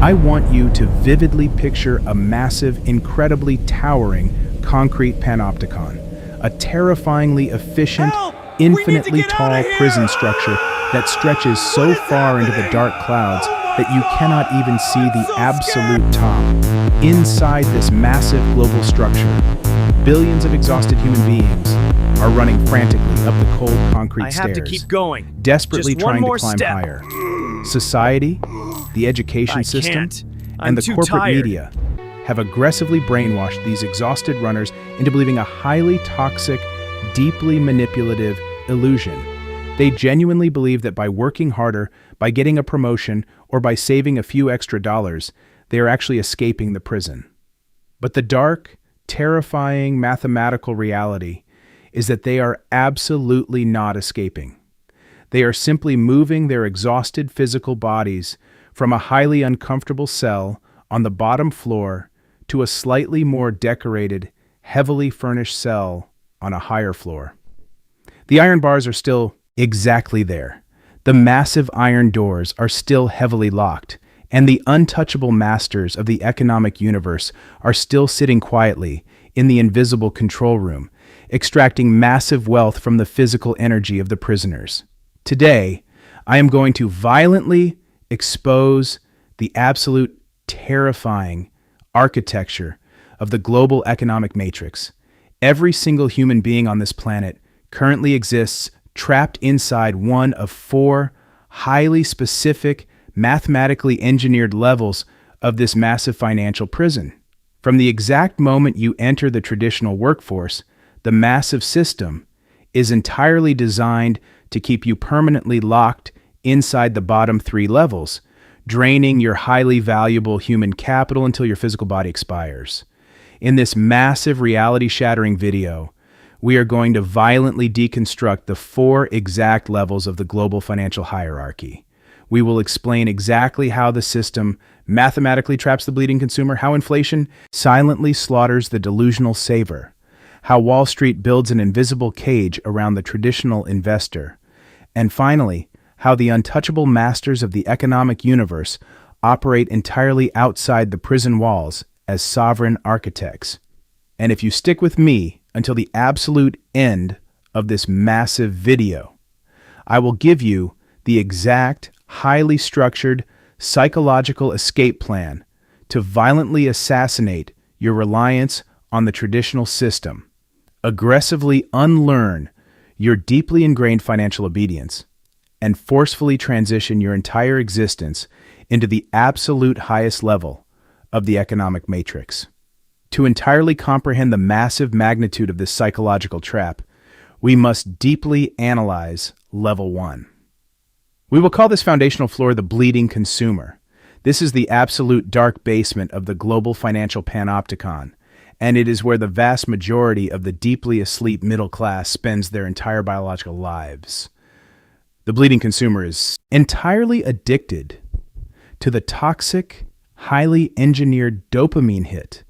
I want you to vividly picture a massive, incredibly towering concrete panopticon, a terrifyingly efficient, infinitely tall prison structure that stretches so far into the dark clouds that you cannot even see the absolute top. Inside this massive global structure, billions of exhausted human beings are running frantically up the cold concrete stairs. I have to keep going. Desperately Just one trying to more climb step. higher. Society, the education system, I'm and the too corporate tired. media have aggressively brainwashed these exhausted runners into believing a highly toxic, deeply manipulative illusion. They genuinely believe that by working harder, by getting a promotion, or by saving a few extra dollars, they are actually escaping the prison. But the dark, terrifying mathematical reality is that they are absolutely not escaping. They are simply moving their exhausted physical bodies from a highly uncomfortable cell on the bottom floor to a slightly more decorated, heavily furnished cell on a higher floor. The iron bars are still exactly there. The massive iron doors are still heavily locked, and the untouchable masters of the economic universe are still sitting quietly in the invisible control room, extracting massive wealth from the physical energy of the prisoners. Today, I am going to violently expose the absolute terrifying architecture of the global economic matrix. Every single human being on this planet currently exists trapped inside one of four highly specific, mathematically engineered levels of this massive financial prison. From the exact moment you enter the traditional workforce, the massive system is entirely designed to keep you permanently locked inside the bottom three levels, draining your highly valuable human capital until your physical body expires. In this massive reality-shattering video, we are going to violently deconstruct the four exact levels of the global financial hierarchy. We will explain exactly how the system mathematically traps the bleeding consumer, how inflation silently slaughters the delusional saver, how Wall Street builds an invisible cage around the traditional investor, and finally, how the untouchable masters of the economic universe operate entirely outside the prison walls as sovereign architects. And if you stick with me until the absolute end of this massive video, I will give you the exact, highly structured, psychological escape plan to violently assassinate your reliance on the traditional system, aggressively unlearn your deeply ingrained financial obedience, and forcefully transition your entire existence into the absolute highest level of the economic matrix. To entirely comprehend the massive magnitude of this psychological trap, we must deeply analyze level 1. We will call this foundational floor the bleeding consumer. This is the absolute dark basement of the global financial panopticon, and it is where the vast majority of the deeply asleep middle class spends their entire biological lives. The bleeding consumer is entirely addicted to the toxic, highly engineered dopamine hit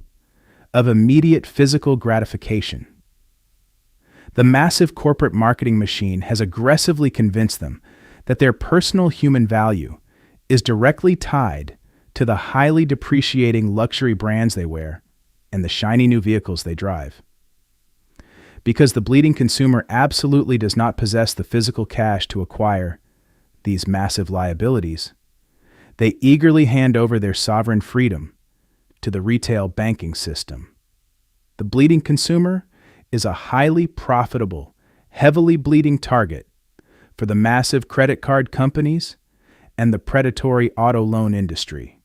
of immediate physical gratification. The massive corporate marketing machine has aggressively convinced them that their personal human value is directly tied to the highly depreciating luxury brands they wear and the shiny new vehicles they drive. Because the bleeding consumer absolutely does not possess the physical cash to acquire these massive liabilities, they eagerly hand over their sovereign freedom to the retail banking system. The bleeding consumer is a highly profitable, heavily bleeding target for the massive credit card companies and the predatory auto loan industry.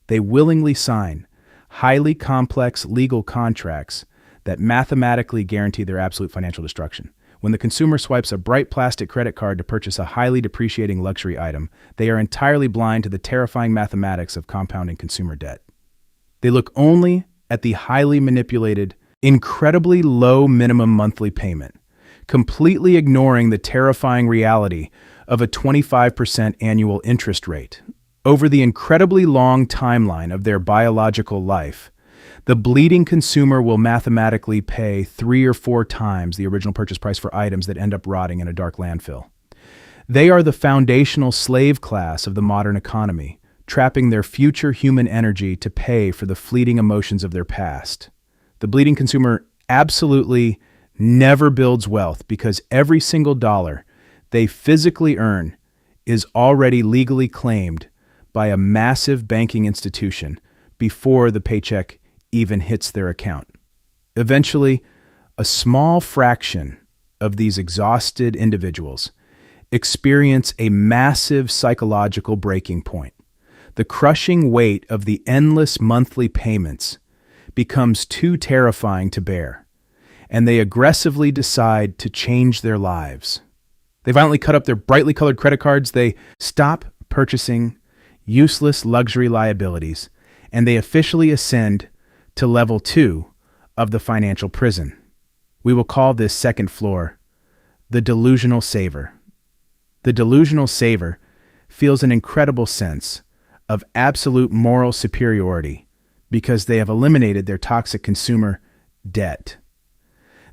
They willingly sign highly complex legal contracts that mathematically guarantee their absolute financial destruction. When the consumer swipes a bright plastic credit card to purchase a highly depreciating luxury item, they are entirely blind to the terrifying mathematics of compounding consumer debt. They look only at the highly manipulated, incredibly low minimum monthly payment, completely ignoring the terrifying reality of a 25% annual interest rate. Over the incredibly long timeline of their biological life, the bleeding consumer will mathematically pay 3 or 4 times the original purchase price for items that end up rotting in a dark landfill. They are the foundational slave class of the modern economy, trapping their future human energy to pay for the fleeting emotions of their past. The bleeding consumer absolutely never builds wealth because every single dollar they physically earn is already legally claimed by a massive banking institution before the paycheck even hits their account. Eventually, a small fraction of these exhausted individuals experience a massive psychological breaking point. The crushing weight of the endless monthly payments becomes too terrifying to bear, and they aggressively decide to change their lives. They violently cut up their brightly colored credit cards, they stop purchasing useless luxury liabilities, and they officially ascend to level 2 of the financial prison. We will call this second floor the delusional saver. The delusional saver feels an incredible sense of absolute moral superiority because they have eliminated their toxic consumer debt.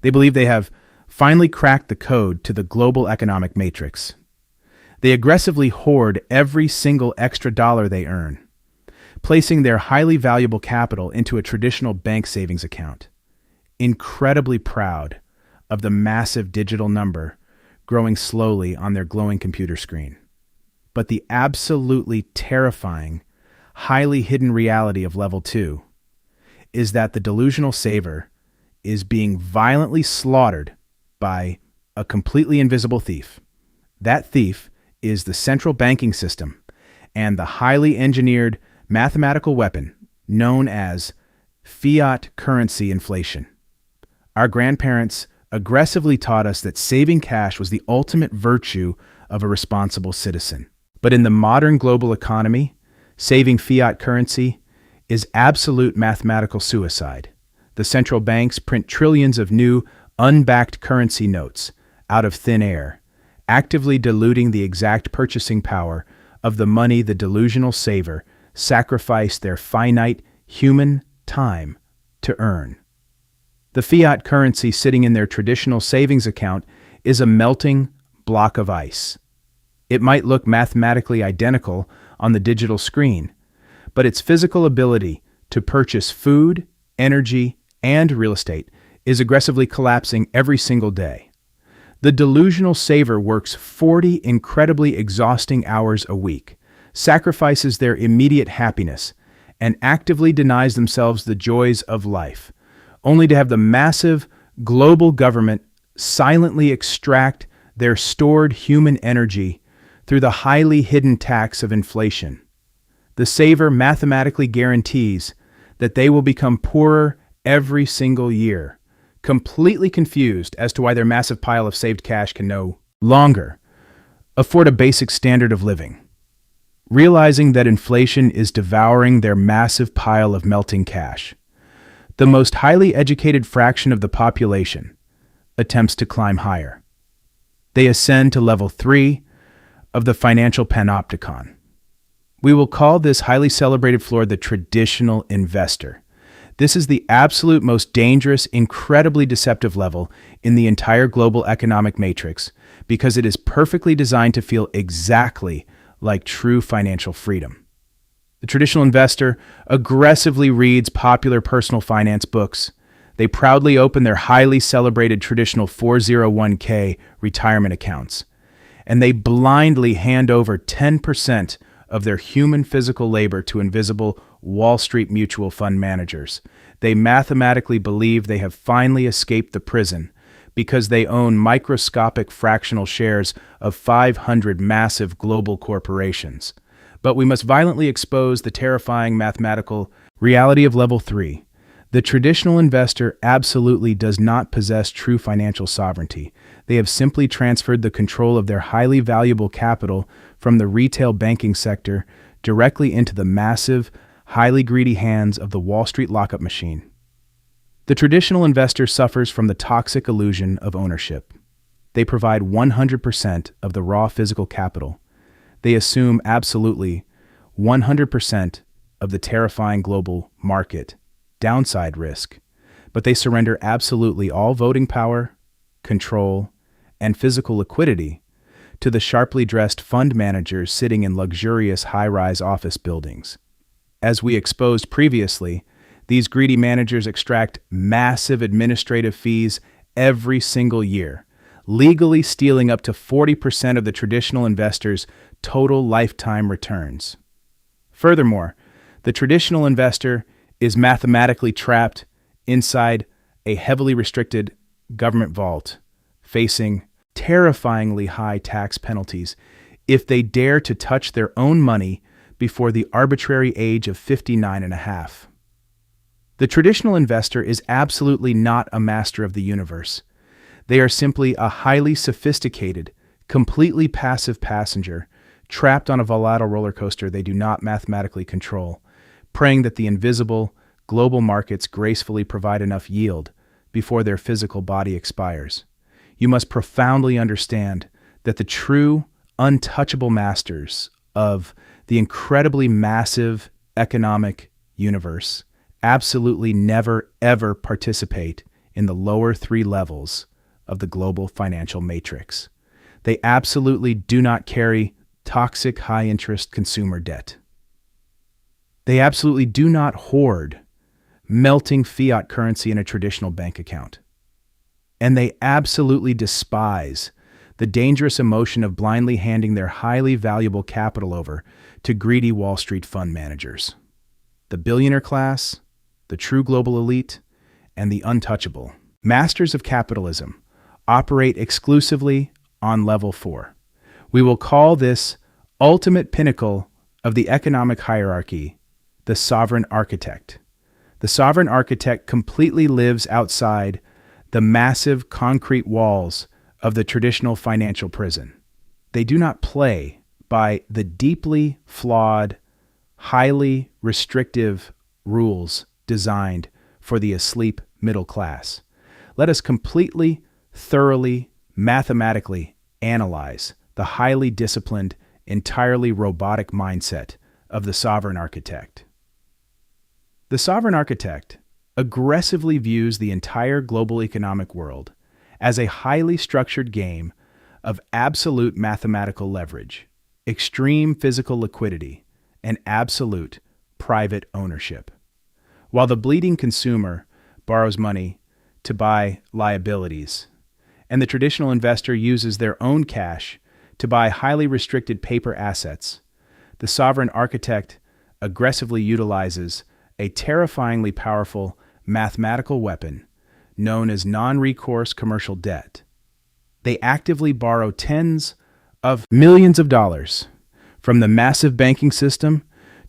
They believe they have finally cracked the code to the global economic matrix. They aggressively hoard every single extra dollar they earn, placing their highly valuable capital into a traditional bank savings account, incredibly proud of the massive digital number growing slowly on their glowing computer screen. But the absolutely terrifying, highly hidden reality of level 2 is that the delusional saver is being violently slaughtered by a completely invisible thief. That thief is the central banking system and the highly engineered mathematical weapon known as fiat currency inflation. Our grandparents aggressively taught us that saving cash was the ultimate virtue of a responsible citizen. But in the modern global economy, saving fiat currency is absolute mathematical suicide. The central banks print trillions of new, unbacked currency notes out of thin air, actively diluting the exact purchasing power of the money the delusional saver sacrificed their finite human time to earn. The fiat currency sitting in their traditional savings account is a melting block of ice. It might look mathematically identical on the digital screen, but its physical ability to purchase food, energy, and real estate is aggressively collapsing every single day. The delusional saver works 40 incredibly exhausting hours a week, sacrifices their immediate happiness, and actively denies themselves the joys of life, only to have the massive global government silently extract their stored human energy through the highly hidden tax of inflation. The saver mathematically guarantees that they will become poorer every single year, completely confused as to why their massive pile of saved cash can no longer afford a basic standard of living. Realizing that inflation is devouring their massive pile of melting cash, the most highly educated fraction of the population attempts to climb higher. They ascend to level 3 of the Financial Panopticon. We will call this highly celebrated floor the traditional investor. This is the absolute most dangerous, incredibly deceptive level in the entire global economic matrix because it is perfectly designed to feel exactly like true financial freedom. The traditional investor aggressively reads popular personal finance books. They proudly open their highly celebrated traditional 401k retirement accounts, and they blindly hand over 10% of their human physical labor to invisible Wall Street mutual fund managers. They mathematically believe they have finally escaped the prison because they own microscopic fractional shares of 500 massive global corporations. But we must violently expose the terrifying mathematical reality of level 3. The traditional investor absolutely does not possess true financial sovereignty. They have simply transferred the control of their highly valuable capital from the retail banking sector directly into the massive, highly greedy hands of the Wall Street lockup machine. The traditional investor suffers from the toxic illusion of ownership. They provide 100% of the raw physical capital. They assume absolutely 100% of the terrifying global market downside risk, but they surrender absolutely all voting power, control, and physical liquidity to the sharply dressed fund managers sitting in luxurious high-rise office buildings. As we exposed previously, these greedy managers extract massive administrative fees every single year, legally stealing up to 40% of the traditional investor's total lifetime returns. Furthermore, the traditional investor is mathematically trapped inside a heavily restricted government vault, facing terrifyingly high tax penalties if they dare to touch their own money before the arbitrary age of 59 and a half. The traditional investor is absolutely not a master of the universe. They are simply a highly sophisticated, completely passive passenger trapped on a volatile roller coaster they do not mathematically control, praying that the invisible, global markets gracefully provide enough yield before their physical body expires. You must profoundly understand that the true, untouchable masters of the incredibly massive economic universe absolutely never, ever participate in the lower three levels of the global financial matrix. They absolutely do not carry toxic high-interest consumer debt. They absolutely do not hoard melting fiat currency in a traditional bank account. And they absolutely despise the dangerous emotion of blindly handing their highly valuable capital over to greedy Wall Street fund managers. The billionaire class, the true global elite, and the untouchable masters of capitalism operate exclusively on level 4. We will call this ultimate pinnacle of the economic hierarchy the sovereign architect. The sovereign architect completely lives outside the massive concrete walls of the traditional financial prison. They do not play by the deeply flawed, highly restrictive rules designed for the asleep middle class. Let us completely, thoroughly, mathematically analyze the highly disciplined, entirely robotic mindset of the sovereign architect. The sovereign architect aggressively views the entire global economic world as a highly structured game of absolute mathematical leverage, extreme physical liquidity, and absolute private ownership. While the bleeding consumer borrows money to buy liabilities, and the traditional investor uses their own cash to buy highly restricted paper assets, the sovereign architect aggressively utilizes a terrifyingly powerful mathematical weapon known as non-recourse commercial debt. They actively borrow tens of millions of dollars from the massive banking system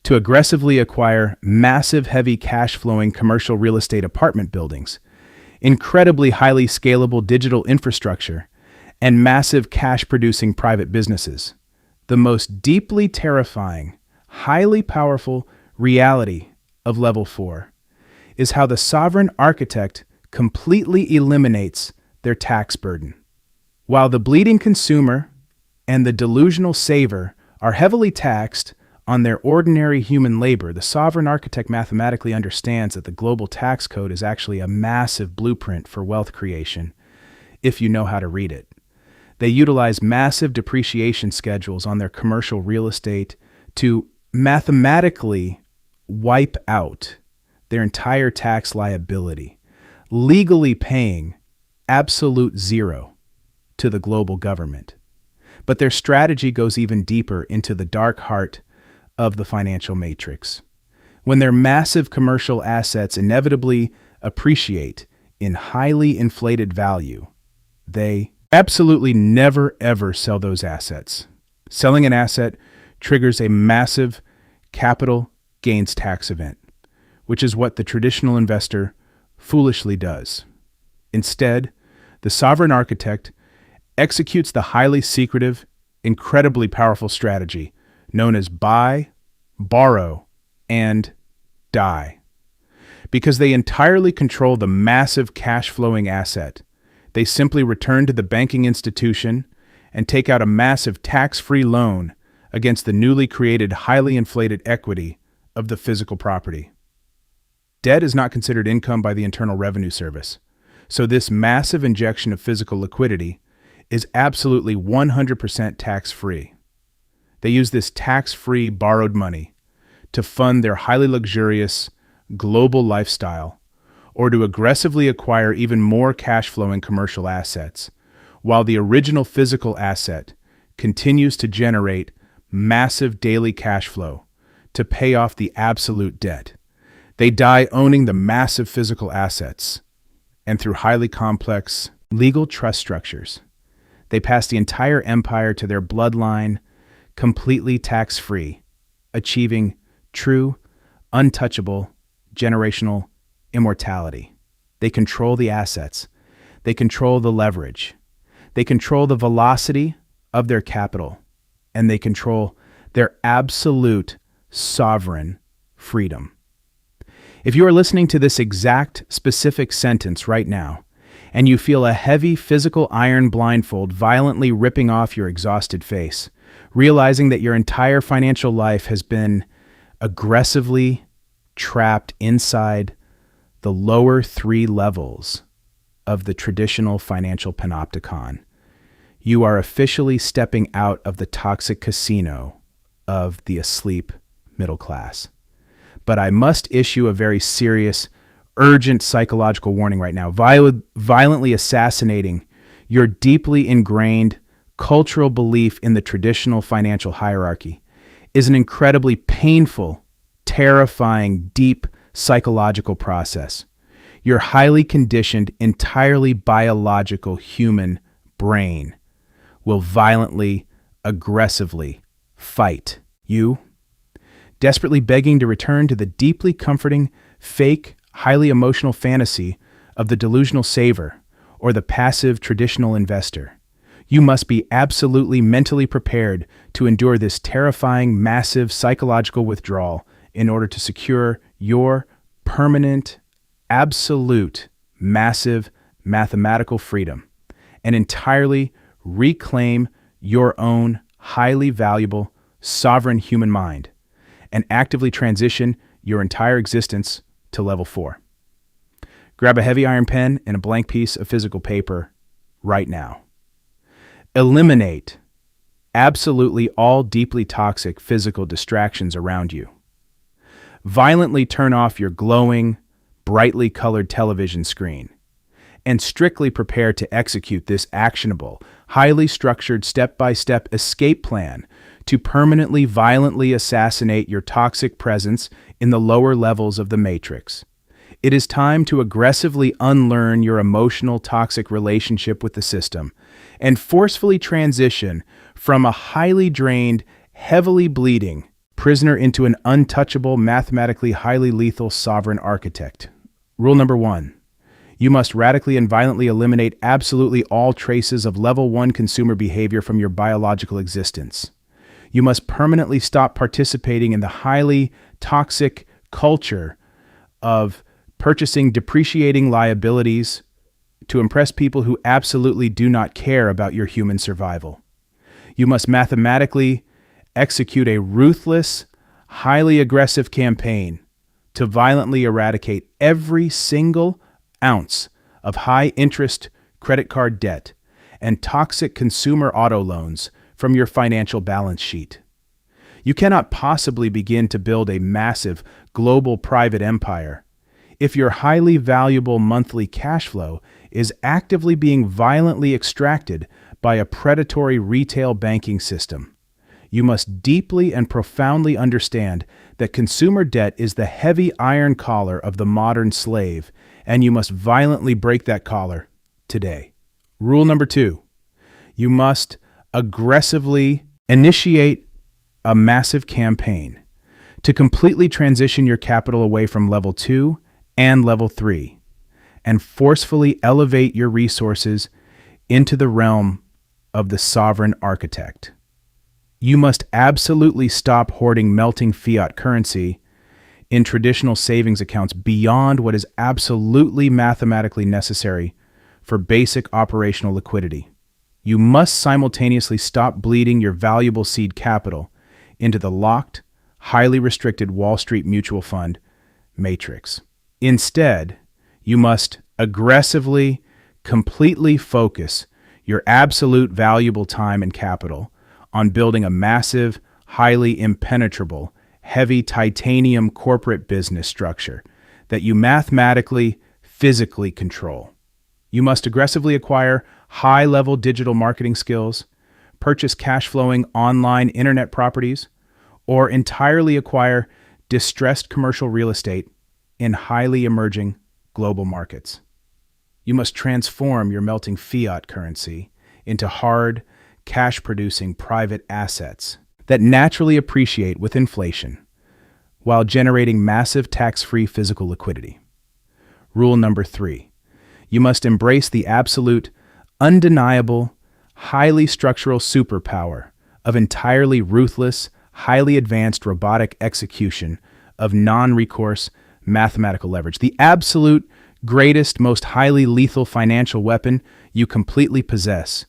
to aggressively acquire massive heavy cash-flowing commercial real estate apartment buildings, incredibly highly scalable digital infrastructure, and massive cash-producing private businesses. The most deeply terrifying, highly powerful reality of level 4 is how the sovereign architect completely eliminates their tax burden. While the bleeding consumer and the delusional saver are heavily taxed on their ordinary human labor, the sovereign architect mathematically understands that the global tax code is actually a massive blueprint for wealth creation if you know how to read it. They utilize massive depreciation schedules on their commercial real estate to mathematically wipe out their entire tax liability, legally paying absolute zero to the global government. But their strategy goes even deeper into the dark heart of the financial matrix. When their massive commercial assets inevitably appreciate in highly inflated value, they absolutely never ever sell those assets. Selling an asset triggers a massive capital gains tax event, which is what the traditional investor foolishly does. Instead, the sovereign architect executes the highly secretive, incredibly powerful strategy known as buy, borrow, and die. Because they entirely control the massive cash-flowing asset, they simply return to the banking institution and take out a massive tax-free loan against the newly created highly inflated equity of the physical property. Debt is not considered income by the Internal Revenue Service, so this massive injection of physical liquidity is absolutely 100% tax-free. They use this tax-free borrowed money to fund their highly luxurious global lifestyle or to aggressively acquire even more cash flowing commercial assets, while the original physical asset continues to generate massive daily cash flow to pay off the absolute debt. They die owning the massive physical assets, and through highly complex legal trust structures, they pass the entire empire to their bloodline completely tax-free, achieving true, untouchable, generational immortality. They control the assets. They control the leverage. They control the velocity of their capital. And they control their absolute sovereign freedom. If you are listening to this exact specific sentence right now, and you feel a heavy physical iron blindfold violently ripping off your exhausted face, realizing that your entire financial life has been aggressively trapped inside the lower 3 levels of the traditional financial panopticon, you are officially stepping out of the toxic casino of the asleep middle class. But I must issue a very serious, urgent psychological warning right now. Violently assassinating your deeply ingrained cultural belief in the traditional financial hierarchy is an incredibly painful, terrifying, deep psychological process. Your highly conditioned, entirely biological human brain will violently, aggressively fight you, desperately begging to return to the deeply comforting, fake, highly emotional fantasy of the delusional saver or the passive traditional investor. You must be absolutely mentally prepared to endure this terrifying, massive psychological withdrawal in order to secure your permanent, absolute, massive mathematical freedom and entirely reclaim your own highly valuable, sovereign human mind and actively transition your entire existence to level 4. Grab a heavy iron pen and a blank piece of physical paper right now. Eliminate absolutely all deeply toxic physical distractions around you. Violently turn off your glowing, brightly colored television screen and strictly prepare to execute this actionable, highly structured step-by-step escape plan to permanently violently assassinate your toxic presence in the lower levels of the matrix. It is time to aggressively unlearn your emotional toxic relationship with the system and forcefully transition from a highly drained, heavily bleeding prisoner into an untouchable, mathematically highly lethal sovereign architect. Rule number 1. You must radically and violently eliminate absolutely all traces of level 1 consumer behavior from your biological existence. You must permanently stop participating in the highly toxic culture of purchasing depreciating liabilities to impress people who absolutely do not care about your human survival. You must mathematically execute a ruthless, highly aggressive campaign to violently eradicate every single ounce of high-interest credit card debt and toxic consumer auto loans from your financial balance sheet. You cannot possibly begin to build a massive global private empire if your highly valuable monthly cash flow is actively being violently extracted by a predatory retail banking system. You must deeply and profoundly understand that consumer debt is the heavy iron collar of the modern slave, and you must violently break that collar today. Rule number 2. You must aggressively initiate a massive campaign to completely transition your capital away from level 2 and level 3 and forcefully elevate your resources into the realm of the sovereign architect. You must absolutely stop hoarding melting fiat currency in traditional savings accounts beyond what is absolutely mathematically necessary for basic operational liquidity. You must simultaneously stop bleeding your valuable seed capital into the locked, highly restricted Wall Street mutual fund matrix. Instead, you must aggressively, completely focus your absolute valuable time and capital on building a massive, highly impenetrable, heavy titanium corporate business structure that you mathematically, physically control. You must aggressively acquire high-level digital marketing skills, purchase cash-flowing online internet properties, or entirely acquire distressed commercial real estate in highly emerging global markets. You must transform your melting fiat currency into hard, cash-producing private assets that naturally appreciate with inflation while generating massive tax-free physical liquidity. Rule number 3. You must embrace the absolute, undeniable, highly structural superpower of entirely ruthless, highly advanced robotic execution of non-recourse mathematical leverage. The absolute greatest, most highly lethal financial weapon you completely possess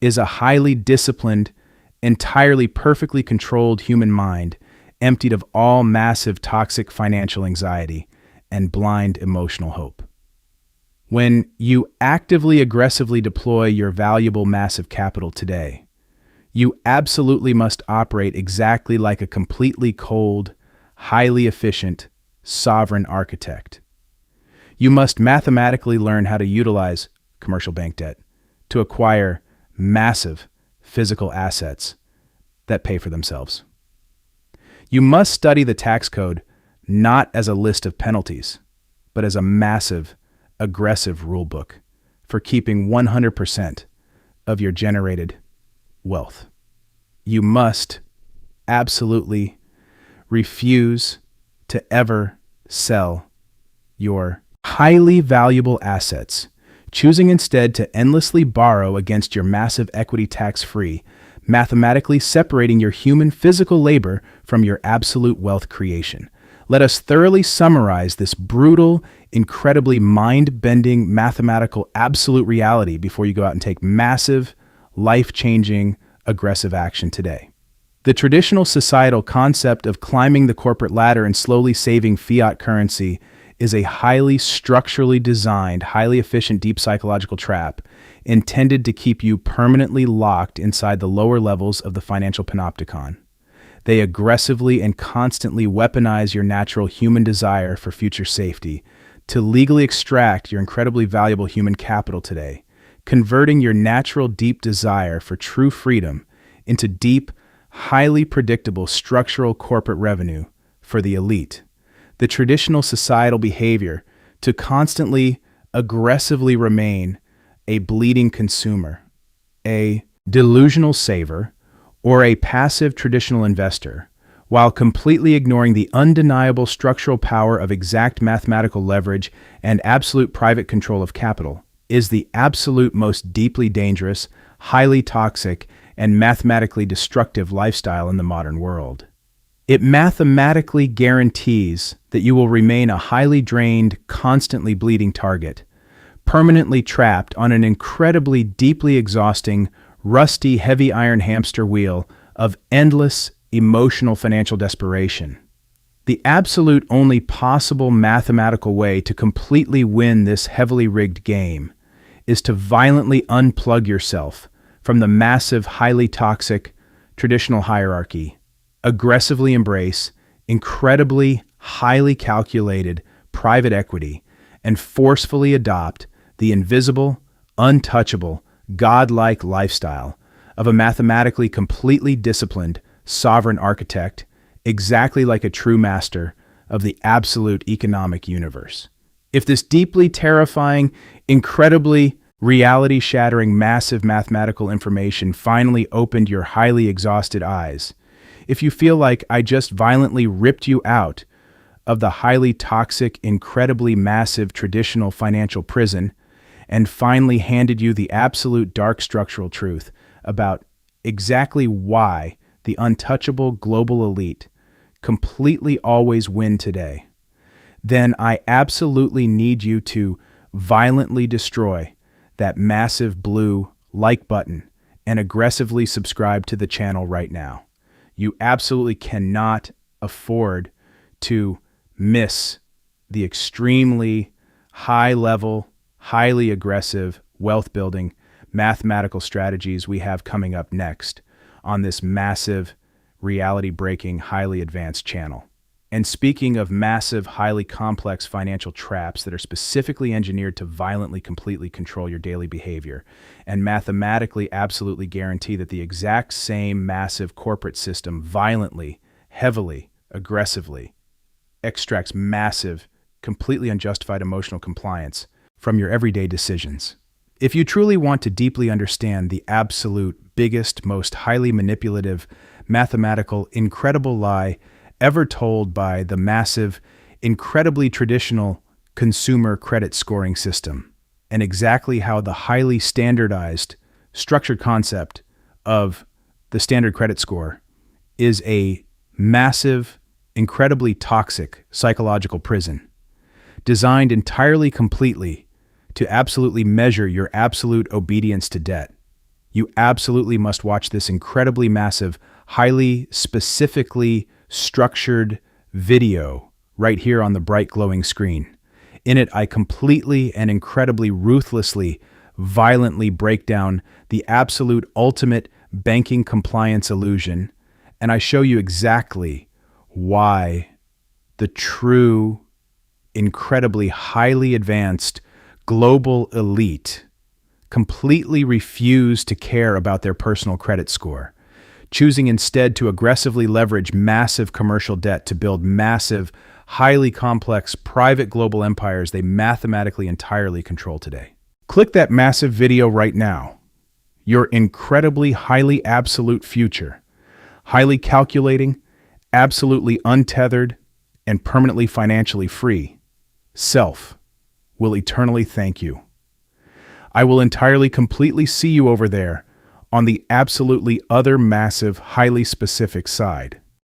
is a highly disciplined, entirely perfectly controlled human mind, emptied of all massive toxic financial anxiety and blind emotional hope. When you actively, aggressively deploy your valuable massive capital today, you absolutely must operate exactly like a completely cold, highly efficient, sovereign architect. You must mathematically learn how to utilize commercial bank debt to acquire massive physical assets that pay for themselves. You must study the tax code not as a list of penalties, but as a massive, aggressive rulebook for keeping 100% of your generated wealth. You must absolutely refuse to ever sell your highly valuable assets, choosing instead to endlessly borrow against your massive equity tax-free, mathematically separating your human physical labor from your absolute wealth creation. Let us thoroughly summarize this brutal, incredibly mind-bending mathematical absolute reality before you go out and take massive, life-changing, aggressive action today. The traditional societal concept of climbing the corporate ladder and slowly saving fiat currency is a highly structurally designed, highly efficient deep psychological trap intended to keep you permanently locked inside the lower levels of the Financial Panopticon. They aggressively and constantly weaponize your natural human desire for future safety to legally extract your incredibly valuable human capital today, converting your natural deep desire for true freedom into deep, highly predictable structural corporate revenue for the elite. The traditional societal behavior to constantly, aggressively remain a bleeding consumer, a delusional saver, or a passive traditional investor, while completely ignoring the undeniable structural power of exact mathematical leverage and absolute private control of capital, is the absolute most deeply dangerous, highly toxic, and mathematically destructive lifestyle in the modern world. It mathematically guarantees that you will remain a highly drained, constantly bleeding target, permanently trapped on an incredibly deeply exhausting, rusty, heavy iron hamster wheel of endless, emotional financial desperation. The absolute only possible mathematical way to completely win this heavily rigged game is to violently unplug yourself from the massive, highly toxic, traditional hierarchy, aggressively embrace incredibly, highly calculated private equity, and forcefully adopt the invisible, untouchable, godlike lifestyle of a mathematically completely disciplined sovereign architect, exactly like a true master of the absolute economic universe. If this deeply terrifying, incredibly reality-shattering, massive mathematical information finally opened your highly exhausted eyes, if you feel like I just violently ripped you out of the highly toxic, incredibly massive traditional financial prison and finally handed you the absolute dark structural truth about exactly why the untouchable global elite completely always win today, then I absolutely need you to violently destroy that massive blue like button and aggressively subscribe to the channel right now. You absolutely cannot afford to miss the extremely high level, highly aggressive wealth building mathematical strategies we have coming up next on this massive, reality-breaking, highly advanced channel. And speaking of massive, highly complex financial traps that are specifically engineered to violently, completely control your daily behavior and mathematically absolutely guarantee that the exact same massive corporate system violently, heavily, aggressively extracts massive, completely unjustified emotional compliance from your everyday decisions. If you truly want to deeply understand the absolute biggest, most highly manipulative, mathematical, incredible lie ever told by the massive, incredibly traditional consumer credit scoring system, and exactly how the highly standardized, structured concept of the standard credit score is a massive, incredibly toxic psychological prison, designed entirely completely to absolutely measure your absolute obedience to debt. You absolutely must watch this incredibly massive, highly specifically structured video right here on the bright glowing screen. In it, I completely and incredibly ruthlessly, violently break down the absolute ultimate banking compliance illusion, and I show you exactly why the true, incredibly highly advanced global elite completely refuse to care about their personal credit score, choosing instead to aggressively leverage massive commercial debt to build massive, highly complex private global empires they mathematically entirely control today. Click that massive video right now. Your incredibly highly absolute future, highly calculating, absolutely untethered, and permanently financially free self will eternally thank you. I will entirely completely see you over there on the absolutely other massive, highly specific side.